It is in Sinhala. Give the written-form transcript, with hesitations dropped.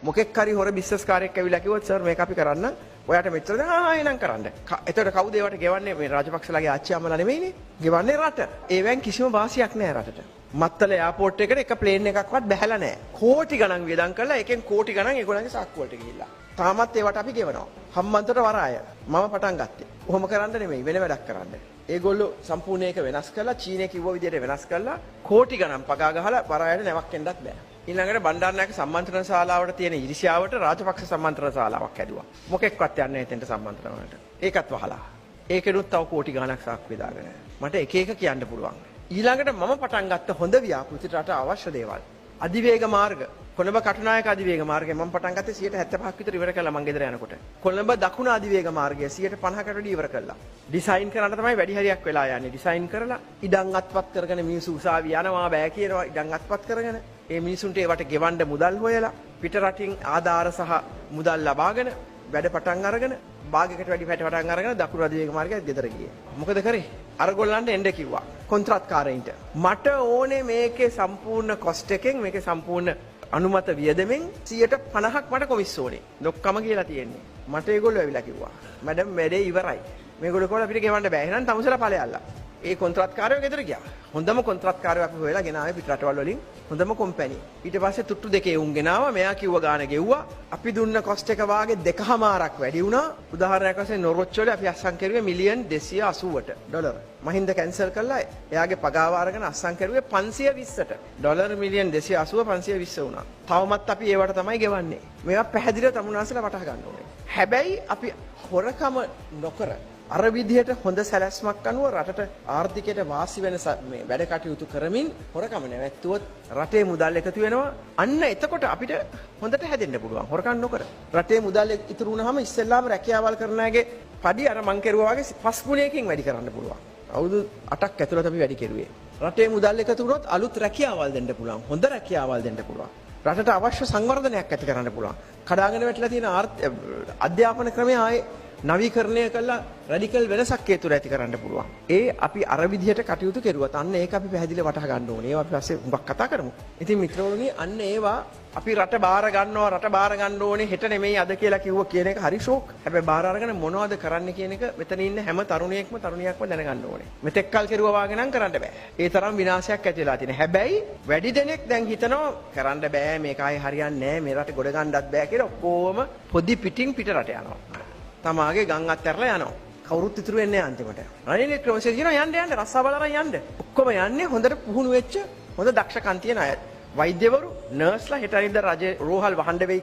මොකෙක් හරි හොර බිස්නස් කාර්යයක් ඇවිල්ලා කිව්වොත් සර් මේක අපි කරන්න. ඔයාට මෙච්චර එනම් කරන්න. එතකොට කවුද ඒවට ගෙවන්නේ? මේ රාජපක්ෂලාගේ ආච්චි අම්මලා නෙමෙයිනේ. ගෙවන්නේ රට. ඒවෙන් කිසිම වාසියක් නැහැ රටට. මත්තල එයාපෝට් එකට එක ප්ලේන් එකක්වත් බැහැලා නැහැ. කෝටි ගණන් වියදම් කරලා ඒකෙන් කෝටි ගණන් ඒගොල්ලන්ගේ සාක්කු වලට ගිහිල්ලා. තාමත් ඒවට අපි ගෙවනවා. හම්බන්තොට වරාය. මම පටන් ගත්තේ. කොහොම කරන්න නෙමෙයි වෙන වැඩක් කරන්න. ඒගොල්ලෝ සම්පූර්ණ ඒක වෙනස් කරලා චීනයේ කිව්ව විදිහට වෙනස් කරලා කෝටි ගණන් පගා ගහලා වරායට නැවක් එන්නත් බෑ. ඊළඟට බණ්ඩාරනායක සම්මන්ත්‍රණ ශාලාවට තියෙන ඉරිසියාවට රාජපක්ෂ සම්මන්ත්‍රණ ශාලාවක් හැදුවා. මොකෙක්වත් යන්නේ නැහැ එතෙන්ට සම්මන්ත්‍රණ වලට. ඒකත් වහලා. ඒකෙනුත් තව කෝටි ගණනක් සාක්කුවේ දාගෙන. මට එක එක කියන්න පුළුවන්. ඊළඟට මම පටන් ගත්ත හොඳ ව්‍යාපෘතිට රට අවශ්‍ය දේවල්. අධිවේග මාර්ග. කොළඹ කටුනායක අධිවේග මාර්ගය මම පටන් ගත්තේ 75ක් විතර ඉවර කළා මං ගෙදර යනකොට. කොළඹ දකුණ අධිවේග මාර්ගය 50කට වැඩි ඉවර කළා. ඩිසයින් කරන්න තමයි වැඩි හරියක් වෙලා යන්නේ. ඩිසයින් කරලා ඉඩම් අත්පත් කරගෙන මිනිස්සු උසාවි යනවා බෑ කියනවා ඉඩම් අත්පත් කරගෙන ඒ මිනිසුන්ට ඒවට ගෙවන්න මුදල් හොයලා පිට රටින් ආධාර සහ මුදල් ලබාගෙන වැඩ පටන් අරගෙන භාගයකට වැඩි පටන් අරගෙන දකුණු අධිවේග මාර්ගයට ගෙදර ගියේ. මොකද කරේ? අරගොල්ලන්ට එන්න කිව්වා. කොන්ත්‍රාත්කාරයින්ට. මට ඕනේ මේකේ සම්පූර්ණ කොස්ට් එකෙන් මේකේ සම්පූර්ණ අනුමත වියදමෙන් 50%ක් මට කොමිස්සෝනේ. ලොක්කම කියලා තියෙන්නේ. මට ඒගොල්ලෝ ඇවිල්ලා කිව්වා. මැඩම් වැඩේ ඉවරයි. මේගොල්ලෝ කොහොමද අපිට ගෙවන්න බෑ. එහෙනම් තමුසලා ඵලයල්ලා. ඒ කොන්ත්‍රාත්කාරයෝ ගෙදර ගියා. හොඳම කොන්ත්‍රාත්කාරයෝ අපි හොයලා ගෙනාවේ පිට රටවල් වලින් හොඳම කම්පැනි. ඊට පස්සේ තුට්ටු දෙකේ උන් ගෙනාවා. මෙයා කිව්ව ගාන ගෙව්වා. අපි දුන්න කොස්ට් එක වාගේ 2.5ක් වැඩි වුණා. උදාහරණයක් වශයෙන් නොර්වොච් වල අපි අස්සම් කරුවේ මිලියන් 280ට ඩොලර්. මහින්ද කැන්සල් කළා. එයාගේ පගාව අරගෙන අස්සම් කරුවේ 520ට. ඩොලර් මිලියන් 280 520 වුණා. තවමත් අපි ඒවට තමයි ගෙවන්නේ. මේවා පැහැදිලිව තමුන්නාසලා වටහා ගන්න ඕනේ. හැබැයි අපි හොරකම නොකර අර විදිහට හොඳ සැලැස්මක් අනුව රටට ආර්ථිකයට වාසි වෙන මේ වැඩ කටයුතු කරමින් හොරකම නැවැත්තුවොත් රටේ මුදල් එකතු වෙනවා. අන්න එතකොට අපිට හොඳට හැදෙන්න පුළුවන්. හොරකම් නොකර. රටේ මුදල් ඉතුරු වුණාම ඉස්සෙල්ලාම රැකියාවල් කරන අයගේ පඩි අර මං කෙරුවා වගේ 5 ගුණයකින් වැඩි කරන්න පුළුවන්. අවුරුදු 8ක් ඇතුළත අපි වැඩි කෙරුවේ. රටේ මුදල් එකතු වුණොත් අලුත් රැකියාවල් දෙන්න පුළුවන්. හොඳ රැකියාවල් දෙන්න පුළුවන්. රටට අවශ්‍ය සංවර්ධනයක් ඇති කරන්න පුළුවන්. කඩාගෙන වැටලා තියෙන අධ්‍යාපන ක්‍රමය ආයේ නවීකරණය කළා රැඩිකල් වෙනසක් ඒ තුර ඇති කරන්න පුළුවන්. ඒ අපි අර විදිහට කටයුතු කෙරුවත් අන්න ඒක අපි පැහැදිලිව වටහා ගන්න ඕනේ. ඒවා අපි පස්සේ හුඟක් කතා කරමු. ඉතින් මිත්‍රවරුනි අන්න ඒවා අපි රට බාර ගන්නවා රට බාර ගන්න ඕනේ හෙට නෙමෙයි අද කියලා කිව්ව කියන එක හරි ෂෝක්. හැබැයි බාර අරගෙන මොනවද කරන්න කියන එක මෙතන ඉන්න හැම තරුණයෙක්ම දැනගන්න ඕනේ. මෙතෙක් කල් කෙරුවා වාගේ නම් කරන්න බෑ. ඒ තරම් විනාශයක් ඇති වෙලා තියෙනවා. හැබැයි වැඩි දෙනෙක් දැන් හිතනවා කරන්න බෑ මේක ආයේ හරියන්නේ නෑ මේ රට ගොඩ ගන්නත් බෑ කියලා ඔක්කොම පොඩි පිටින් පිට රට යනවා. තමාගේ ගම් අත්හැරලා යනවා. කවුරුත් ඉතුරු වෙන්නේ නැහැ අන්තිමට. රනිල් ක්‍රමසිරි කියනවා යන්න රස්සාව බලලා යන්න. ඔක්කොම යන්නේ හොඳට පුහුණු වෙච්ච හොඳ දක්ෂකම් තියෙන අය. වෛද්‍යවරු, නර්ස්ලා හෙට අනිද්දා රජේ රෝහල් වහන්න වෙයි